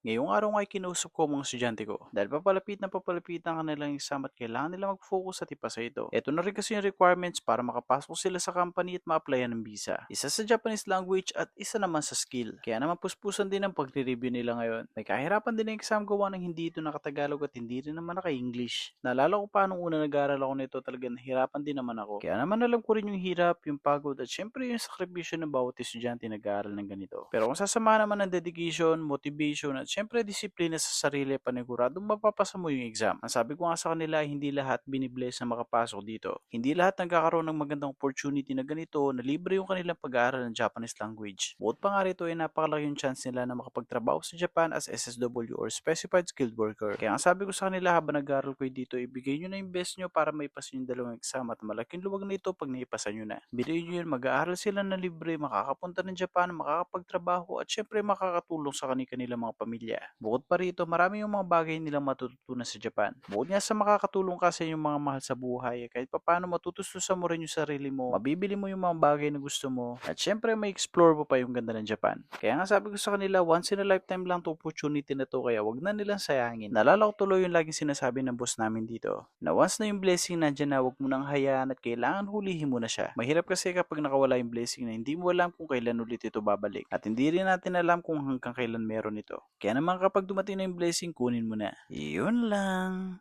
Ngayong araw nga ay kinausap ko ang mga estudyante ko dahil papalapit ang kanilang exam at kailangan nila mag-focus at ipasa ito. Ito na rin kasi yung requirements para makapasok sila sa company at ma-applyan ng visa. Isa sa Japanese language at isa naman sa skill. Kaya naman puspusan din ang pagre-review nila ngayon. May kahirapan din ang exam gawa ng hindi ito nakatagalog at hindi rin naman naka-English. Naalala ko pa nung una nag-aaral ako nito talaga nahirapan din naman ako. Kaya naman alam ko rin yung hirap, yung pagod at syempre yung sakripisyo ng bawat estudyante nag-aaral ng ganito. Pero kung sasama naman ng dedication, motivation at syempre disiplina sa sarili, paniguradong mapapasa mo yung exam. Ang sabi ko nga sa kanila, hindi lahat binibless na makapasok dito. Hindi lahat nagkakaroon ng magandang opportunity na ganito na libre yung kanilang pag-aaral ng Japanese language. Bukod pa nga rito ay napakalaki yung chance nila na makapagtrabaho sa Japan as SSW or Specified Skilled Worker. Kaya ang sabi ko sa kanila habang nag-aaral ko dito, ibigay nyo na yung best nyo para maipasa yung dalawang exam at malaking luwag na ito pag naipasa nyo na. Bigay nyo yun, mag-aaral sila na libre, makakapunta ng Japan, makakapagtrabaho at syempre makakatulong sa kanilang mga pamilya. Bukod pa rito, marami yung mga bagay nilang matututunan sa Japan. Bukod nga sa makakatulong ka sa inyong mga mahal sa buhay, kahit papaano matutustusan mo rin yung sarili mo, mabibili mo yung mga bagay na gusto mo, at syempre may explore mo pa yung ganda ng Japan. Kaya nga sabi ko sa kanila, once in a lifetime lang to opportunity na to, kaya wag na nilang sayangin. Nalala ko tuloy yung laging sinasabi ng boss namin dito, na once na yung blessing nandyan na, wag mo nang hayaan at kailangan hulihin mo na siya. Mahirap kasi kapag nakawala yung blessing na hindi mo alam kung kailan ulit ito babalik. At hindi rin natin alam kung hanggang kailan meron ito. Kaya naman kapag dumating na yung blessing, kunin mo na. Iyon lang.